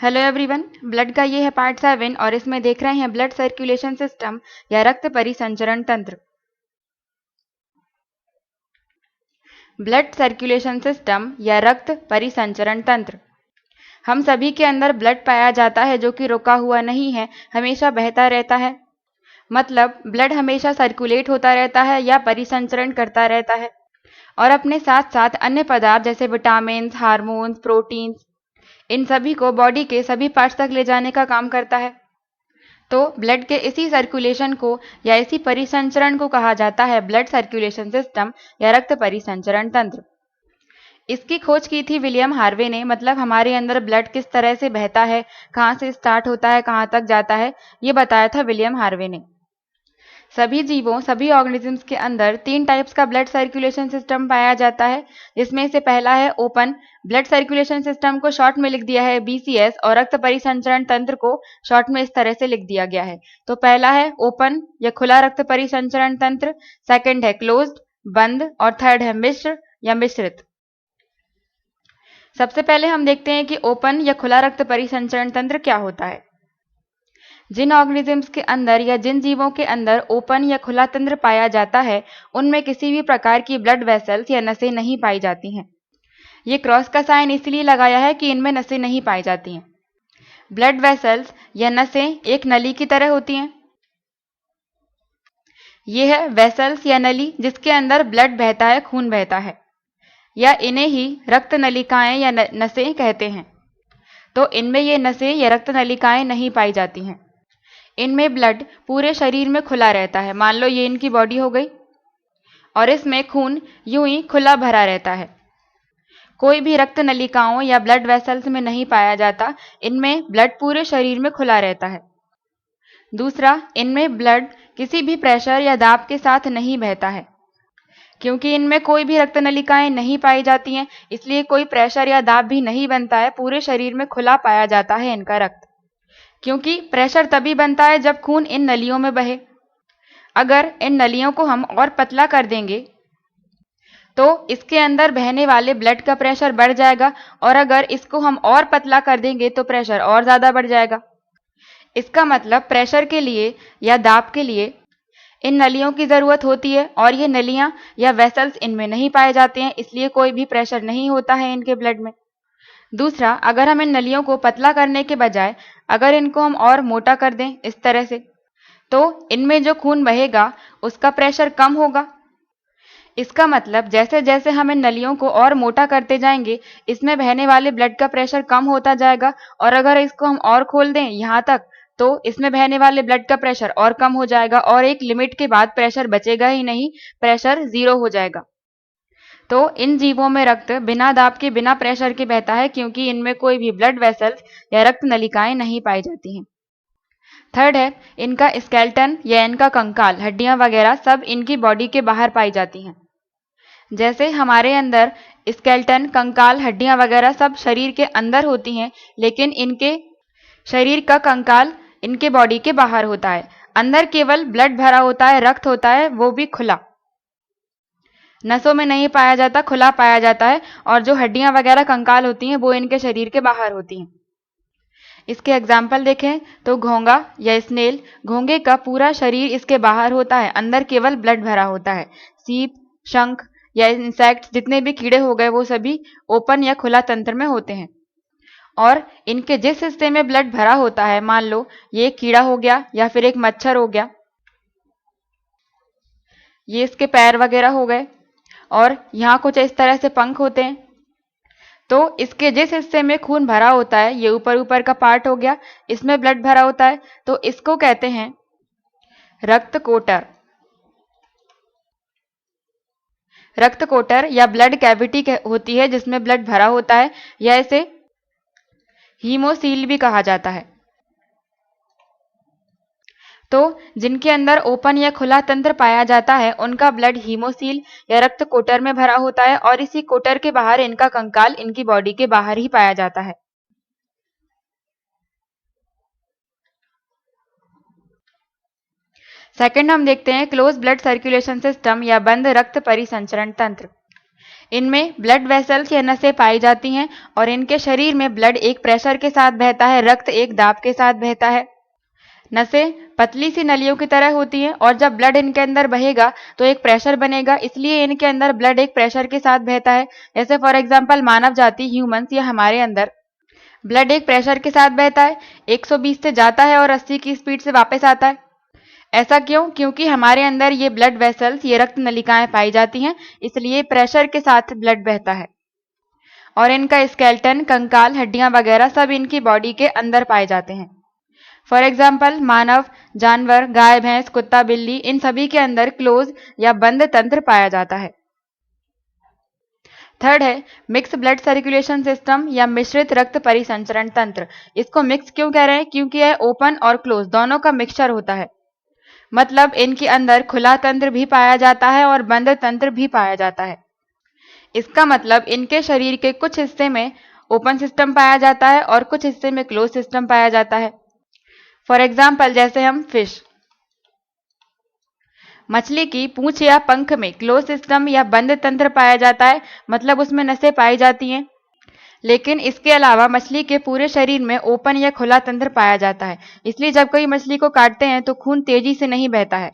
Hello everyone, blood का ये है पार्ट 7 और इसमें देख रहे हैं ब्लड सर्कुलेशन सिस्टम या रक्त परिसंचरण तंत्र। ब्लड सर्कुलेशन सिस्टम या रक्त परिसंचरण तंत्र। हम सभी के अंदर ब्लड पाया जाता है जो कि रुका हुआ नहीं है, हमेशा बहता रहता है। मतलब ब्लड हमेशा सर्कुलेट होता रहता है या परिसंचरण करता रहता है और अपने साथ साथ अन्य पदार्थ जैसे विटामिन, हार्मोन्स, प्रोटीन्स, इन सभी को बॉडी के सभी पार्ट्स तक ले जाने का काम करता है। तो ब्लड के इसी सर्कुलेशन को या इसी परिसंचरण को कहा जाता है ब्लड सर्कुलेशन सिस्टम या रक्त परिसंचरण तंत्र। इसकी खोज की थी विलियम हार्वे ने। मतलब हमारे अंदर ब्लड किस तरह से बहता है, कहाँ से स्टार्ट होता है, कहाँ तक जाता है, ये बताया था विलियम हार्वे ने। सभी जीवों, सभी ऑर्गेनिजम्स के अंदर 3 टाइप्स का ब्लड सर्कुलेशन सिस्टम पाया जाता है, जिसमें से पहला है ओपन ब्लड सर्कुलेशन सिस्टम को शॉर्ट में लिख दिया है BCS और रक्त परिसंचरण तंत्र को शॉर्ट में इस तरह से लिख दिया गया है। तो पहला है ओपन या खुला रक्त परिसंचरण तंत्र, सेकंड है क्लोज्ड बंद और थर्ड है मिश्र या मिश्रित। सबसे पहले हम देखते हैं कि ओपन या खुला रक्त परिसंचरण तंत्र क्या होता है। जिन ऑर्गेनिजम्स के अंदर या जिन जीवों के अंदर ओपन या खुला तंत्र पाया जाता है, उनमें किसी भी प्रकार की ब्लड वेसल्स या नसें नहीं पाई जाती हैं। ये क्रॉस का साइन इसलिए लगाया है कि इनमें नसें नहीं पाई जाती हैं। ब्लड वेसल्स या नसें एक नली की तरह होती हैं। ये है वेसल्स या नली जिसके अंदर ब्लड बहता है, खून बहता है, या इन्हें ही रक्त नलिकाएं या नसें कहते हैं। तो इनमें ये नसें या रक्त नलिकाएं नहीं पाई जाती हैं। इनमें ब्लड पूरे शरीर में खुला रहता है। मान लो ये इनकी बॉडी हो गई और इसमें खून यूं ही खुला भरा रहता है। कोई भी रक्त नलिकाओं या ब्लड वेसल्स में नहीं पाया जाता। इनमें ब्लड पूरे शरीर में खुला रहता है। दूसरा, इनमें ब्लड किसी भी प्रेशर या दाब के साथ नहीं बहता है। क्योंकि इनमें कोई भी रक्त नलिकाएं नहीं पाई जाती हैं, इसलिए कोई प्रेशर या दाब भी नहीं बनता है। पूरे शरीर में खुला पाया जाता है इनका रक्त। क्योंकि प्रेशर तभी बनता है जब खून इन नलियों में बहे। अगर इन नलियों को हम और पतला कर देंगे तो इसके अंदर बहने वाले ब्लड का प्रेशर बढ़ जाएगा और अगर इसको हम और पतला कर देंगे तो प्रेशर और ज़्यादा बढ़ जाएगा। इसका मतलब प्रेशर के लिए या दाब के लिए इन नलियों की ज़रूरत होती है और ये नलियां या वेसल्स इनमें नहीं पाए जाते हैं, इसलिए कोई भी प्रेशर नहीं होता है इनके ब्लड में। दूसरा, अगर हम इन नलियों को पतला करने के बजाय अगर इनको हम और मोटा कर दें इस तरह से, तो इनमें जो खून बहेगा उसका प्रेशर कम होगा। इसका मतलब जैसे जैसे हम इन नलियों को और मोटा करते जाएंगे, इसमें बहने वाले ब्लड का प्रेशर कम होता जाएगा और अगर इसको हम और खोल दें यहाँ तक, तो इसमें बहने वाले ब्लड का प्रेशर और कम हो जाएगा और एक लिमिट के बाद प्रेशर बचेगा ही नहीं, प्रेशर 0 हो जाएगा। तो इन जीवों में रक्त बिना दाब के, बिना प्रेशर के बहता है क्योंकि इनमें कोई भी ब्लड वेसल्स या रक्त नलिकाएं नहीं पाई जाती हैं। थर्ड है, इनका स्केलेटन या इनका कंकाल, हड्डियां वगैरह सब इनकी बॉडी के बाहर पाई जाती हैं। जैसे हमारे अंदर स्केलेटन, कंकाल, हड्डियां वगैरह सब शरीर के अंदर होती हैं, लेकिन इनके शरीर का कंकाल इनके बॉडी के बाहर होता है। अंदर केवल ब्लड भरा होता है, रक्त होता है, वो भी खुला, नसों में नहीं पाया जाता, खुला पाया जाता है। और जो हड्डियां वगैरह, कंकाल होती हैं वो इनके शरीर के बाहर होती हैं। इसके एग्जाम्पल देखें तो घोंगा या स्नेल, घोंगे का पूरा शरीर इसके बाहर होता है, अंदर केवल ब्लड भरा होता है। सीप, शंख या इंसेक्ट्स, जितने भी कीड़े हो गए, वो सभी ओपन या खुला तंत्र में होते हैं। और इनके जिस हिस्से में ब्लड भरा होता है, मान लो ये एक कीड़ा हो गया या फिर एक मच्छर हो गया, ये इसके पैर वगैरह हो गए और यहाँ कुछ इस तरह से पंख होते हैं। तो इसके जिस हिस्से में खून भरा होता है, ये ऊपर ऊपर का पार्ट हो गया, इसमें ब्लड भरा होता है, तो इसको कहते हैं रक्त कोटर। रक्त कोटर या ब्लड कैविटी होती है जिसमें ब्लड भरा होता है, या इसे हीमोसील भी कहा जाता है। तो जिनके अंदर ओपन या खुला तंत्र पाया जाता है, उनका ब्लड हीमोसील या रक्त कोटर में भरा होता है और इसी कोटर के बाहर इनका कंकाल इनकी बॉडी के बाहर ही पाया जाता है। सेकंड हम देखते हैं क्लोज ब्लड सर्कुलेशन सिस्टम या बंद रक्त परिसंचरण तंत्र। इनमें ब्लड वेसल्स या नसें पाई जाती हैं और इनके शरीर में ब्लड एक प्रेशर के साथ बहता है, रक्त एक दाब के साथ बहता है। नसें पतली सी नलियों की तरह होती हैं और जब ब्लड इनके अंदर बहेगा तो एक प्रेशर बनेगा, इसलिए इनके अंदर ब्लड एक प्रेशर के साथ बहता है। जैसे फॉर एग्जांपल मानव जाति ह्यूमंस या हमारे अंदर ब्लड एक प्रेशर के साथ बहता है, 120 से जाता है और 80 की स्पीड से वापस आता है। ऐसा क्यों? क्योंकि हमारे अंदर ये ब्लड वेसल्स, ये रक्त नलिकाएं पाई जाती हैं, इसलिए प्रेशर के साथ ब्लड बहता है। और इनका स्केलेटन, कंकाल, हड्डियां वगैरह सब इनकी बॉडी के अंदर पाए जाते हैं। फॉर एग्जाम्पल मानव, जानवर, गाय, भैंस, कुत्ता, बिल्ली, इन सभी के अंदर क्लोज या बंद तंत्र पाया जाता है। थर्ड है मिक्स ब्लड सर्कुलेशन सिस्टम या मिश्रित रक्त परिसंचरण तंत्र। इसको मिक्स क्यों कह रहे हैं? क्योंकि यह ओपन और क्लोज दोनों का मिक्सचर होता है। मतलब इनके अंदर खुला तंत्र भी पाया जाता है और बंद तंत्र भी पाया जाता है। इसका मतलब इनके शरीर के कुछ हिस्से में ओपन सिस्टम पाया जाता है और कुछ हिस्से में क्लोज सिस्टम पाया जाता है। फॉर एग्जाम्पल जैसे हम फिश, मछली की पूंछ या पंख में क्लोज सिस्टम या बंद तंत्र पाया जाता है, मतलब उसमें नसें पाई जाती हैं। लेकिन इसके अलावा मछली के पूरे शरीर में ओपन या खुला तंत्र पाया जाता है, इसलिए जब कोई मछली को काटते हैं तो खून तेजी से नहीं बहता है,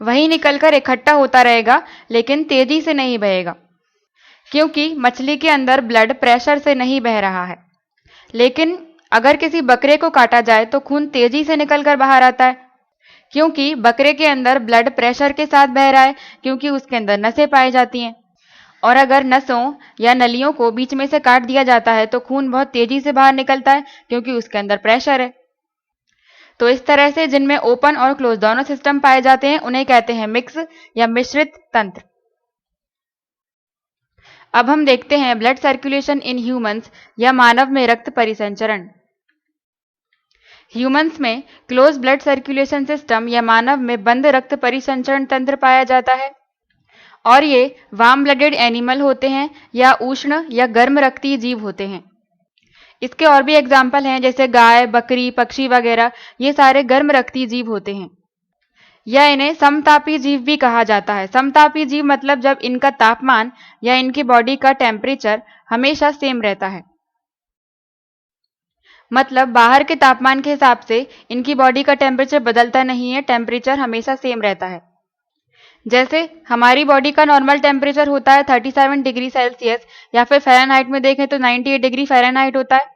वही निकलकर इकट्ठा होता रहेगा लेकिन तेजी से नहीं बहेगा, क्योंकि मछली के अंदर ब्लड प्रेशर से नहीं बह रहा है। लेकिन अगर किसी बकरे को काटा जाए तो खून तेजी से निकलकर बाहर आता है, क्योंकि बकरे के अंदर ब्लड प्रेशर के साथ बह रहा है, क्योंकि उसके अंदर नसें पाई जाती हैं। और अगर नसों या नलियों को बीच में से काट दिया जाता है तो खून बहुत तेजी से बाहर निकलता है, क्योंकि उसके अंदर प्रेशर है। तो इस तरह से जिनमें ओपन और क्लोज दोनों सिस्टम पाए जाते हैं उन्हें कहते हैं मिक्स या मिश्रित तंत्र। अब हम देखते हैं ब्लड सर्कुलेशन इन ह्यूमंस या मानव में रक्त परिसंचरण। ह्यूमंस में क्लोज ब्लड सर्कुलेशन सिस्टम या मानव में बंद रक्त परिसंचरण तंत्र पाया जाता है और ये वार्म ब्लडेड एनिमल होते हैं या उष्ण या गर्म रक्तीय जीव होते हैं। इसके और भी एग्जाम्पल हैं जैसे गाय, बकरी, पक्षी वगैरह, ये सारे गर्म रक्तीय जीव होते हैं या इन्हें समतापी जीव भी कहा जाता है। समतापी जीव मतलब जब इनका तापमान या इनकी बॉडी का टेम्परेचर हमेशा सेम रहता है, मतलब बाहर के तापमान के हिसाब से इनकी बॉडी का टेम्परेचर बदलता नहीं है, टेम्परेचर हमेशा सेम रहता है। जैसे हमारी बॉडी का नॉर्मल टेम्परेचर होता है 37 डिग्री सेल्सियस या फिर फ़ारेनहाइट में देखें तो 98 डिग्री फ़ारेनहाइट होता है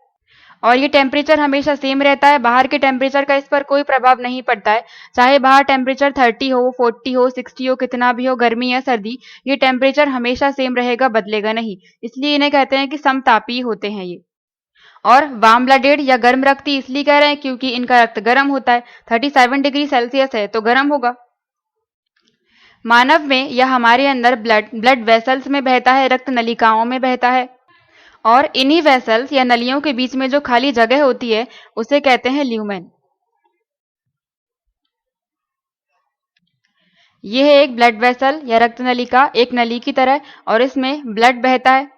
और ये टेम्परेचर हमेशा सेम रहता है। बाहर के टेम्परेचर का इस पर कोई प्रभाव नहीं पड़ता है, चाहे बाहर टेम्परेचर 30 हो, 40 हो, 60 हो, कितना भी हो, गर्मी या सर्दी, ये टेम्परेचर हमेशा सेम रहेगा, बदलेगा नहीं। इसलिए इन्हें कहते हैं कि समतापीय होते हैं ये। और वार्म ब्लडेड या गर्म रक्ती इसलिए कह रहे हैं क्योंकि इनका रक्त गर्म होता है, 37 डिग्री सेल्सियस है तो गर्म होगा। मानव में या हमारे अंदर ब्लड वेसल्स में बहता है, रक्त नलिकाओं में बहता है और इन्हीं वेसल्स या नलियों के बीच में जो खाली जगह होती है उसे कहते हैं ल्यूमेन। यह है एक ब्लड वेसल या रक्त नलिका, एक नली की तरह, और इसमें ब्लड बहता है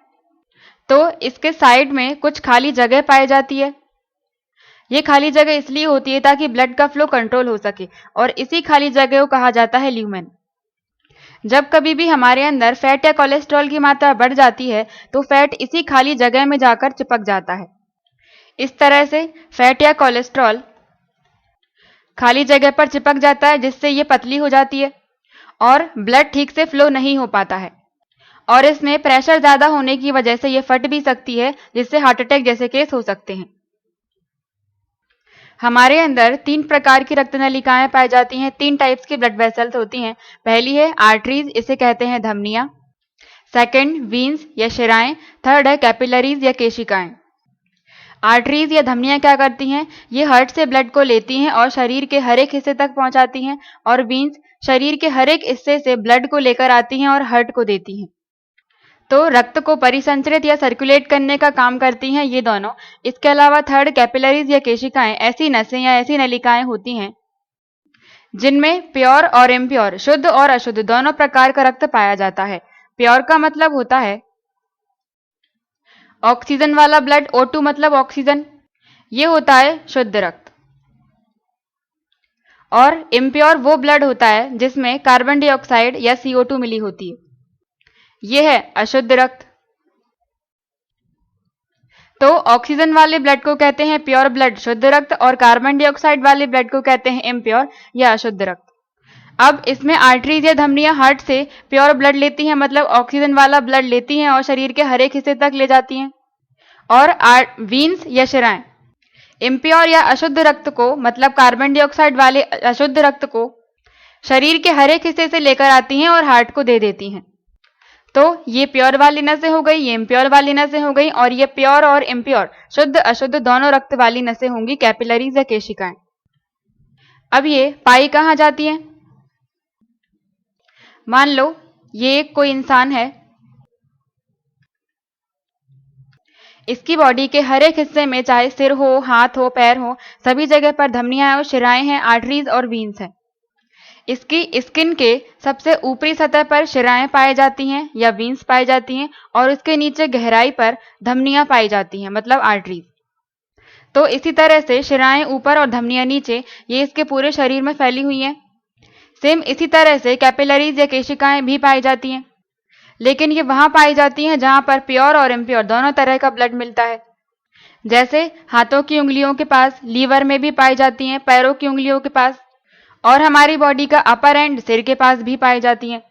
तो इसके साइड में कुछ खाली जगह पाई जाती है। ये खाली जगह इसलिए होती है ताकि ब्लड का फ्लो कंट्रोल हो सके और इसी खाली जगह को कहा जाता है ल्यूमेन। जब कभी भी हमारे अंदर फैट या कोलेस्ट्रॉल की मात्रा बढ़ जाती है तो फैट इसी खाली जगह में जाकर चिपक जाता है। इस तरह से फैट या कोलेस्ट्रॉल खाली जगह पर चिपक जाता है जिससे ये पतली हो जाती है और ब्लड ठीक से फ्लो नहीं हो पाता है और इसमें प्रेशर ज़्यादा होने की वजह से ये फट भी सकती है, जिससे हार्ट अटैक जैसे केस हो सकते हैं। हमारे अंदर 3 प्रकार की रक्त नलिकाएं पाई जाती हैं, 3 टाइप्स की ब्लड वेसल्स होती हैं। पहली है आर्टरीज, इसे कहते हैं धमनियां। सेकंड वीन्स या शिराएं। थर्ड है कैपिलरीज या केशिकाएं। आर्टरीज या धमनियां क्या करती हैं? ये हार्ट से ब्लड को लेती हैं और शरीर के हर एक हिस्से तक पहुंचाती हैं और वीन्स शरीर के हर एक हिस्से से ब्लड को लेकर आती हैं और हार्ट को देती हैं। तो रक्त को परिसंचरित या सर्कुलेट करने का काम करती हैं ये दोनों। इसके अलावा थर्ड कैपिलरीज या केशिकाएं ऐसी नसें या ऐसी नलिकाएं होती हैं जिनमें प्योर और इम्प्योर, शुद्ध और अशुद्ध दोनों प्रकार का रक्त पाया जाता है। प्योर का मतलब होता है ऑक्सीजन वाला ब्लड, O2 मतलब ऑक्सीजन, ये होता है शुद्ध रक्त। और इम्प्योर वो ब्लड होता है जिसमें कार्बन डाइऑक्साइड या CO2 मिली होती है। ये है अशुद्ध रक्त। तो ऑक्सीजन वाले ब्लड को कहते हैं प्योर ब्लड, शुद्ध रक्त, और कार्बन डाइऑक्साइड वाले ब्लड को कहते हैं इम्प्योर या अशुद्ध रक्त। अब इसमें आर्टरीज या धमनियां हार्ट से प्योर ब्लड लेती हैं, मतलब ऑक्सीजन वाला ब्लड लेती हैं और शरीर के हर एक हिस्से तक ले जाती हैं। और वीन्स या शिराएं इम्प्योर या अशुद्ध रक्त को, मतलब कार्बन डाइऑक्साइड वाले अशुद्ध रक्त को शरीर के हर एक हिस्से से लेकर आती हैं और हार्ट को दे देती हैं। तो ये प्योर वाली नसें हो गई, ये इम्प्योर वाली नसें हो गई, और ये प्योर और इम्प्योर, शुद्ध अशुद्ध दोनों रक्त वाली नसें होंगी, कैपिलरीज या केशिकाएं। अब ये पाई कहाँ जाती हैं? मान लो ये कोई इंसान है, इसकी बॉडी के हर एक हिस्से में, चाहे सिर हो, हाथ हो, पैर हो, सभी जगह पर धमनियां और शिराएं हैं, आर्टरीज और वीन्स हैं। इसकी स्किन के सबसे ऊपरी सतह पर शिराएं पाई जाती हैं या वीन्स पाई जाती हैं, और उसके नीचे गहराई पर धमनियां पाई जाती हैं, मतलब आर्टरीज। तो इसी तरह से शिराएं ऊपर और धमनियां नीचे, ये इसके पूरे शरीर में फैली हुई हैं। सेम इसी तरह से कैपिलरीज या केशिकाएं भी पाई जाती हैं, लेकिन ये वहां पाई जाती हैं जहां पर प्योर और इम्प्योर दोनों तरह का ब्लड मिलता है। जैसे हाथों की उंगलियों के पास, लीवर में भी पाई जाती हैं, पैरों की उंगलियों के पास, और हमारी बॉडी का अपर एंड सिर के पास भी पाई जाती हैं।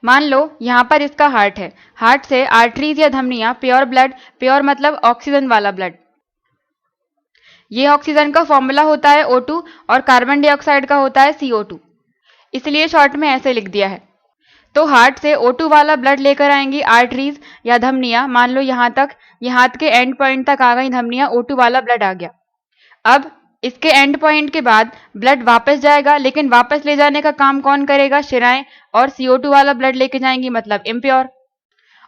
मान लो यहाँ पर इसका हार्ट है, हार्ट से आर्टरीज या धमनियां प्योर ब्लड, प्योर मतलब ऑक्सीजन वाला ब्लड, ये ऑक्सीजन का फॉर्मूला होता है O2 और कार्बन डाइऑक्साइड का होता है CO2, इसलिए शॉर्ट में ऐसे लिख दिया है। तो हार्ट से O2 वाला ब्लड लेकर आएंगी आर्टरीज या धमनियां, मान लो यहाँ तक, ये हाथ के एंड पॉइंट तक आ गई धमनियां, O2 वाला ब्लड आ गया। अब इसके एंड पॉइंट के बाद ब्लड वापस जाएगा, लेकिन वापस ले जाने का काम कौन करेगा? शिराएं, और CO2 वाला ब्लड लेके जाएंगी, मतलब इम्प्योर।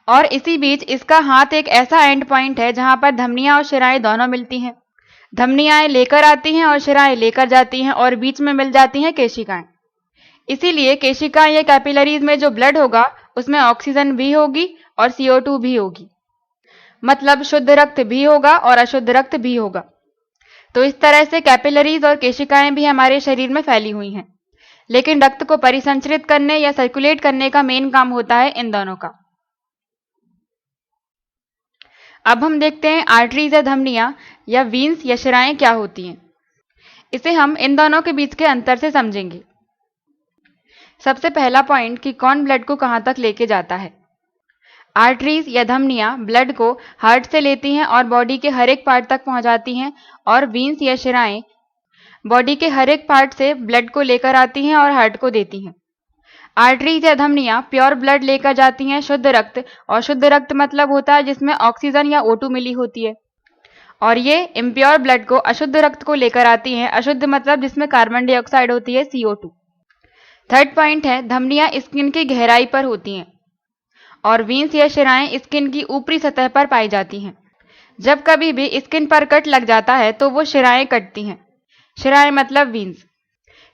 और इसी बीच इसका हाथ एक ऐसा एंड पॉइंट है जहां पर धमनियां और शिराएं दोनों मिलती हैं। धमनियां लेकर आती हैं और शिराएं लेकर जाती हैं, और बीच में मिल जाती हैं केशिकाएं। इसीलिए केशिकाएं या कैपिलरीज में जो ब्लड होगा उसमें ऑक्सीजन भी होगी और CO2 भी होगी, मतलब शुद्ध रक्त भी होगा और अशुद्ध रक्त भी होगा। तो इस तरह से कैपिलरीज और केशिकाएं भी हमारे शरीर में फैली हुई हैं, लेकिन रक्त को परिसंचरित करने या सर्कुलेट करने का मेन काम होता है इन दोनों का। अब हम देखते हैं आर्टरीज या धमनियां या वीन्स या शिराएं क्या होती हैं। इसे हम इन दोनों के बीच के अंतर से समझेंगे। सबसे पहला पॉइंट कि कौन ब्लड को कहां तक लेके जाता है। आर्टरीज या धमनियां ब्लड को हार्ट से लेती हैं और बॉडी के हर एक पार्ट तक पहुंचाती हैं, और वीन्स या शिराएं बॉडी के हर एक पार्ट से ब्लड को लेकर आती हैं और हार्ट को देती हैं। आर्टरीज या धमनियां प्योर ब्लड लेकर जाती हैं, शुद्ध रक्त, और शुद्ध रक्त मतलब होता है जिसमें ऑक्सीजन या O2 मिली होती है, और ये इम्प्योर ब्लड को, अशुद्ध रक्त को लेकर आती हैं, अशुद्ध मतलब जिसमें कार्बन डाइऑक्साइड होती है, CO2। थर्ड पॉइंट है धमनियां स्किन की गहराई पर होती हैं, और वीन्स या शिराएं स्किन की ऊपरी सतह पर पाई जाती हैं। जब कभी भी स्किन पर कट लग जाता है तो वो शिराएं कटती हैं, शिराएं मतलब वीन्स,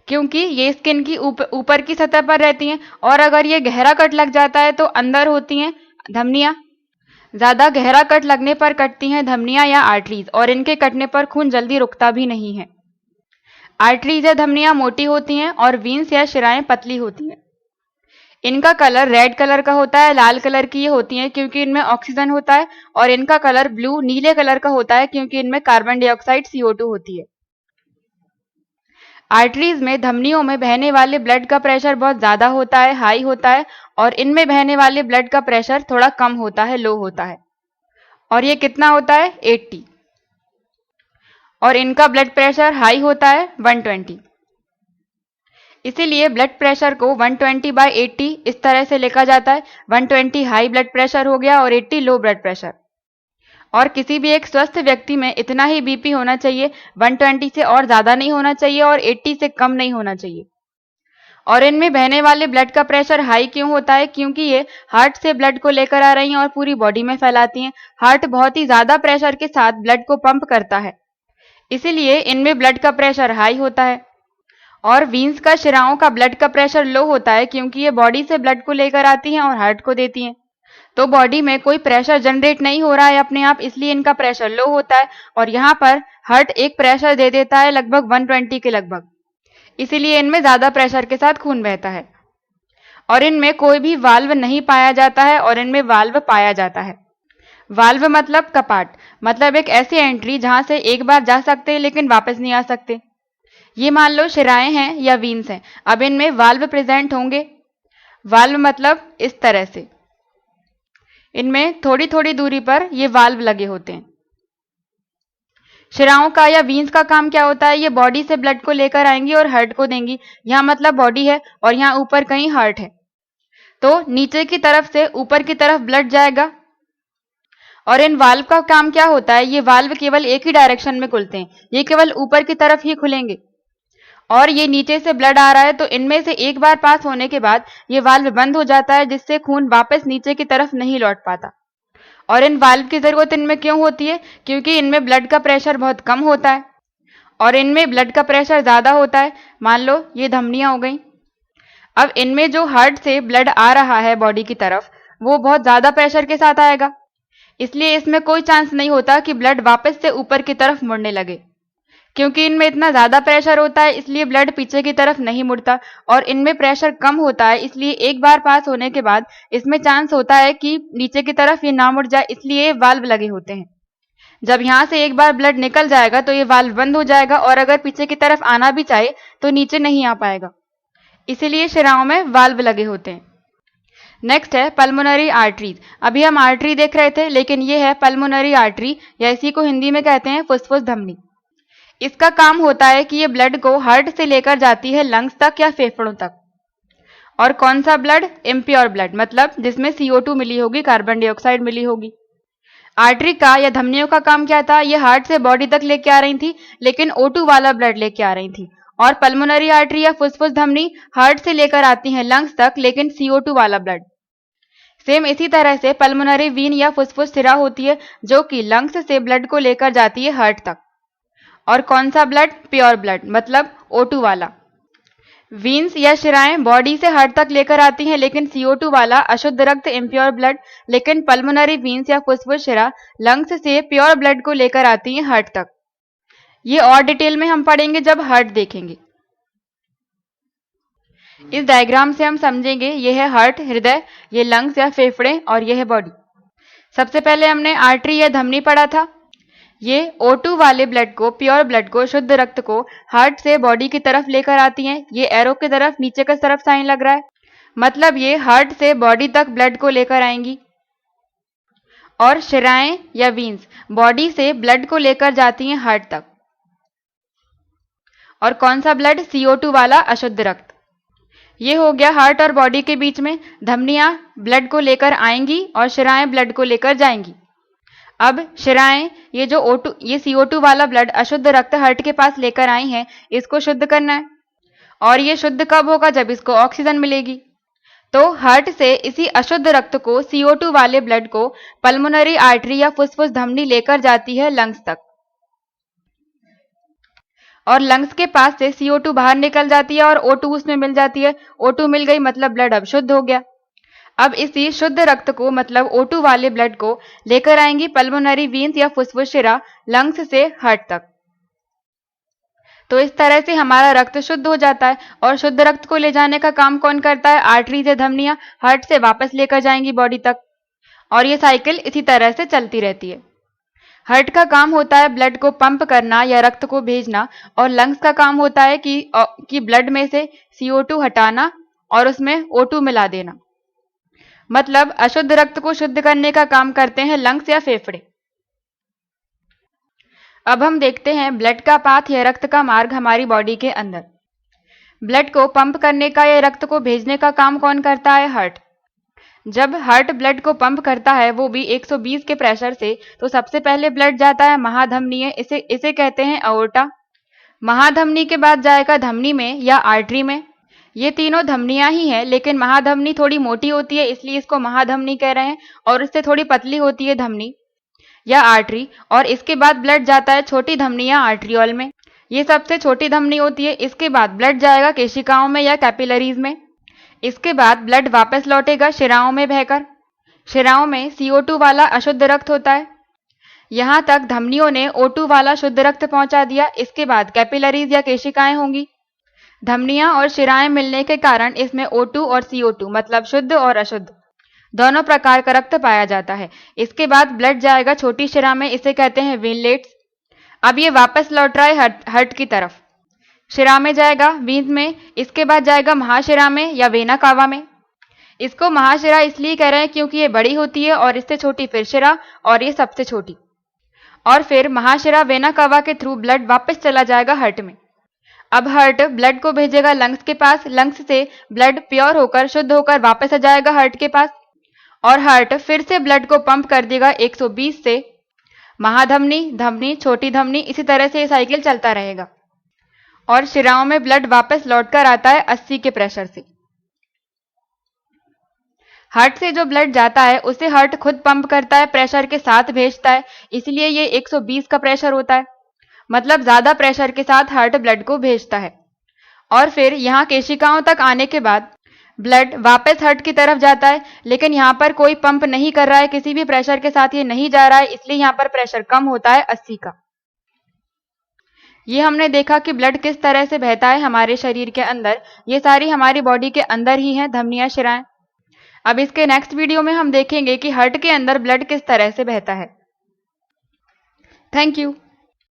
क्योंकि ये स्किन की ऊपर की सतह पर रहती हैं, और अगर ये गहरा कट लग जाता है तो अंदर होती हैं धमनियां। ज्यादा गहरा कट लगने पर कटती हैं धमनियां या आर्टरीज, और इनके कटने पर खून जल्दी रुकता भी नहीं है। आर्टरीज या धमनियां मोटी होती हैं और वीन्स या शिराएं पतली होती हैं। इनका कलर रेड कलर का होता है, लाल कलर की ये होती हैं क्योंकि इनमें ऑक्सीजन होता है, और इनका कलर ब्लू नीले कलर का होता है क्योंकि इनमें कार्बन डाइऑक्साइड CO2 होती है। आर्टरीज में, धमनियों में बहने वाले ब्लड का प्रेशर बहुत ज्यादा होता है, हाई होता है, और इनमें बहने वाले ब्लड का प्रेशर थोड़ा कम होता है, लो होता है, और ये कितना होता है? 80। और इनका ब्लड प्रेशर हाई होता है, 120। इसीलिए ब्लड प्रेशर को 120/80 इस तरह से लिखा जाता है। 120 हाई ब्लड प्रेशर हो गया और 80 लो ब्लड प्रेशर। और किसी भी एक स्वस्थ व्यक्ति में इतना ही बीपी होना चाहिए, 120 से और ज्यादा नहीं होना चाहिए और 80 से कम नहीं होना चाहिए। और इनमें बहने वाले ब्लड का प्रेशर हाई क्यों होता है? क्योंकि ये हार्ट से ब्लड को लेकर आ रही हैं और पूरी बॉडी में फैलाती हैं। हार्ट बहुत ही ज्यादा प्रेशर के साथ ब्लड को पंप करता है, इसीलिए इनमें ब्लड का प्रेशर हाई होता है। और वीन्स का, शिराओं का ब्लड का प्रेशर लो होता है क्योंकि ये बॉडी से ब्लड को लेकर आती हैं और हार्ट को देती हैं। तो बॉडी में कोई प्रेशर जनरेट नहीं हो रहा है अपने आप, इसलिए इनका प्रेशर लो होता है। और यहाँ पर हार्ट एक प्रेशर दे देता है लगभग 120 के लगभग, इसीलिए इनमें ज्यादा प्रेशर के साथ खून बहता है। और इनमें कोई भी वाल्व नहीं पाया जाता है और इनमें वाल्व पाया जाता है। वाल्व मतलब कपाट, मतलब एक ऐसी एंट्री जहां से एक बार जा सकते हैं लेकिन वापस नहीं आ सकते। ये मान लो शिराएं हैं या वीन्स हैं, अब इनमें वाल्व प्रेजेंट होंगे। वाल्व मतलब इस तरह से, इनमें थोड़ी थोड़ी दूरी पर ये वाल्व लगे होते हैं। शिराओं का या वीन्स का काम क्या होता है, ये बॉडी से ब्लड को लेकर आएंगी और हार्ट को देंगी। यहाँ मतलब बॉडी है और यहाँ ऊपर कहीं हार्ट है, तो नीचे की तरफ से ऊपर की तरफ ब्लड जाएगा। और इन वाल्व का काम क्या होता है, ये वाल्व केवल एक ही डायरेक्शन में खुलते हैं, ये केवल ऊपर की तरफ ही खुलेंगे। और ये नीचे से ब्लड आ रहा है तो इनमें से एक बार पास होने के बाद ये वाल्व बंद हो जाता है, जिससे खून वापस नीचे की तरफ नहीं लौट पाता। और इन वाल्व की जरूरत इनमें क्यों होती है, क्योंकि इनमें ब्लड का प्रेशर बहुत कम होता है और इनमें ब्लड का प्रेशर ज्यादा होता है। मान लो ये धमनियां हो गई, अब इनमें जो हार्ट से ब्लड आ रहा है बॉडी की तरफ, वो बहुत ज्यादा प्रेशर के साथ आएगा, इसलिए इसमें कोई चांस नहीं होता कि ब्लड वापस से ऊपर की तरफ मुड़ने लगे। क्योंकि इनमें इतना ज्यादा प्रेशर होता है इसलिए ब्लड पीछे की तरफ नहीं मुड़ता, और इनमें प्रेशर कम होता है इसलिए एक बार पास होने के बाद इसमें चांस होता है कि नीचे की तरफ ये ना मुड़ जाए, इसलिए वाल्व लगे होते हैं। जब यहां से एक बार ब्लड निकल जाएगा तो ये वाल्व बंद हो जाएगा और अगर पीछे की तरफ आना भी चाहे तो नीचे नहीं आ पाएगा, इसीलिए शिराओं में वाल्व लगे होते हैं। नेक्स्ट है पल्मोनरी आर्टरीज। अभी हम आर्टरी देख रहे थे, लेकिन ये है पल्मोनरी आर्टरी, या इसी को हिंदी में कहते हैं फुसफुस धमनी। इसका काम होता है कि ये ब्लड को हार्ट से लेकर जाती है लंग्स तक या फेफड़ों तक। और कौन सा ब्लड? इम्प्योर ब्लड, मतलब जिसमें CO2 मिली होगी, कार्बन डाइऑक्साइड मिली होगी। आर्टरी का या धमनियों का काम क्या था, ये हार्ट से बॉडी तक लेके आ रही थी लेकिन O2 वाला ब्लड लेके आ रही थी। और पल्मोनरी आर्टरी या फुसफुस धमनी हार्ट से लेकर आती हैं लंग्स तक लेकिन CO2 वाला ब्लड। सेम इसी तरह से पल्मोनरी वीन या फुसफुस सिरा होती है जो कि लंग्स से ब्लड को लेकर जाती है हार्ट तक। और कौन सा ब्लड? प्योर ब्लड, मतलब O2 वाला। वीन्स या शिराएं बॉडी से हार्ट तक लेकर आती हैं लेकिन CO2 वाला अशुद्ध रक्त इम्प्योर ब्लड, लेकिन पल्मोनरी वीन्स या फुसफुस शिरा लंग्स से प्योर ब्लड को लेकर आती हैं हार्ट तक। ये और डिटेल में हम पढ़ेंगे जब हार्ट देखेंगे। इस डायग्राम से हम समझेंगे ये है हार्ट, हृदय, ये लंग्स या फेफड़े और ये है बॉडी। सबसे पहले हमने आर्टरी या धमनी पढ़ा था। ये O2 वाले ब्लड को, प्योर ब्लड को, शुद्ध रक्त को हार्ट से बॉडी की तरफ लेकर आती हैं। ये एरो की तरफ नीचे की तरफ साइन लग रहा है, मतलब ये हार्ट से बॉडी तक ब्लड को लेकर आएंगी। और शिराएं या वीन्स बॉडी से ब्लड को लेकर जाती हैं हार्ट तक। और कौन सा ब्लड? CO2 वाला अशुद्ध रक्त। ये हो गया हार्ट और बॉडी के बीच में। धमनियां ब्लड को लेकर आएंगी और शिराएं ब्लड को लेकर जाएंगी। अब शिराएं, ये जो ये CO2 वाला ब्लड अशुद्ध रक्त हार्ट के पास लेकर आई हैं, इसको शुद्ध करना है। और ये शुद्ध कब होगा? जब इसको ऑक्सीजन मिलेगी। तो हार्ट से इसी अशुद्ध रक्त को, CO2 वाले ब्लड को, पल्मोनरी आर्टरी या फुसफुस धमनी लेकर जाती है लंग्स तक। और लंग्स के पास से CO2 बाहर निकल जाती है और O2 उसमें मिल जाती है। O2 मिल गई मतलब ब्लड अब शुद्ध हो गया। अब इसी शुद्ध रक्त को, मतलब O2 वाले ब्लड को, लेकर आएंगी पल्मोनरी वीन्स या फुसफुस शिरा लंग्स से हार्ट तक। तो इस तरह से हमारा रक्त शुद्ध हो जाता है। और शुद्ध रक्त को ले जाने का काम कौन करता है? आर्टरीज या धमनियां हार्ट से वापस लेकर जाएंगी बॉडी तक। और ये साइकिल इसी तरह से चलती रहती है। हार्ट का काम होता है ब्लड को पंप करना या रक्त को भेजना, और लंग्स का काम होता है कि ब्लड में से CO2 हटाना और उसमें O2 मिला देना। मतलब अशुद्ध रक्त को शुद्ध करने का काम करते हैं लंग्स या फेफड़े। अब हम देखते हैं ब्लड का पाथ या रक्त का मार्ग हमारी बॉडी के अंदर। ब्लड को पंप करने का या रक्त को भेजने का काम कौन करता है? हार्ट। जब हार्ट ब्लड को पंप करता है, वो भी 120 के प्रेशर से, तो सबसे पहले ब्लड जाता है महाधमनी, इसे कहते हैं अओर्टा। महाधमनी के बाद जाएगा धमनी में या आर्टरी में। ये तीनों धमनियां ही हैं, लेकिन महाधमनी थोड़ी मोटी होती है इसलिए इसको महाधमनी कह रहे हैं, और इससे थोड़ी पतली होती है धमनी या आर्टरी। और इसके बाद ब्लड जाता है छोटी धमनी या आर्टरियोल में, ये सबसे छोटी धमनी होती है। इसके बाद ब्लड जाएगा केशिकाओं में या कैपिलरीज में। इसके बाद ब्लड वापस लौटेगा शिराओं में बहकर। शिराओं में CO2 वाला अशुद्ध रक्त होता है। यहां तक धमनियों ने O2 वाला शुद्ध रक्त पहुंचा दिया। इसके बाद कैपिलरीज या केशिकाएं होंगी। धमनियां और शिराएं मिलने के कारण इसमें O2 और CO2 मतलब शुद्ध और अशुद्ध दोनों प्रकार का रक्त पाया जाता है। इसके बाद ब्लड जाएगा छोटी शिरा में, इसे कहते हैं वेनलेट्स। अब ये वापस लौट रहा है हार्ट की तरफ। शिरा में जाएगा, वीन्स में, इसके बाद जाएगा महाशिरा में या वेना कावा में। इसको महाशिरा इसलिए कह रहे हैं क्योंकि ये बड़ी होती है और इससे छोटी फिर शिरा और ये सबसे छोटी। और फिर महाशिरा वेना कावा के थ्रू ब्लड वापस चला जाएगा हार्ट में। अब हार्ट ब्लड को भेजेगा लंग्स के पास, लंग्स से ब्लड प्योर होकर शुद्ध होकर वापस आ जाएगा हार्ट के पास और हार्ट फिर से ब्लड को पंप कर देगा 120 से महाधमनी, धमनी, छोटी धमनी, इसी तरह से ये साइकिल चलता रहेगा और शिराओं में ब्लड वापस लौटकर आता है 80 के प्रेशर से। हार्ट से जो ब्लड जाता है उसे हार्ट खुद पंप करता है, प्रेशर के साथ भेजता है, इसलिए ये 120 का प्रेशर होता है, मतलब ज्यादा प्रेशर के साथ हार्ट ब्लड को भेजता है। और फिर यहाँ केशिकाओं तक आने के बाद ब्लड वापस हार्ट की तरफ जाता है, लेकिन यहाँ पर कोई पंप नहीं कर रहा है, किसी भी प्रेशर के साथ ये नहीं जा रहा है, इसलिए यहाँ पर प्रेशर कम होता है 80 का। ये हमने देखा कि ब्लड किस तरह से बहता है हमारे शरीर के अंदर। ये सारी हमारी बॉडी के अंदर ही हैं, धमनियां, शिराएं। अब इसके नेक्स्ट वीडियो में हम देखेंगे कि हार्ट के अंदर ब्लड किस तरह से बहता है। Thank you.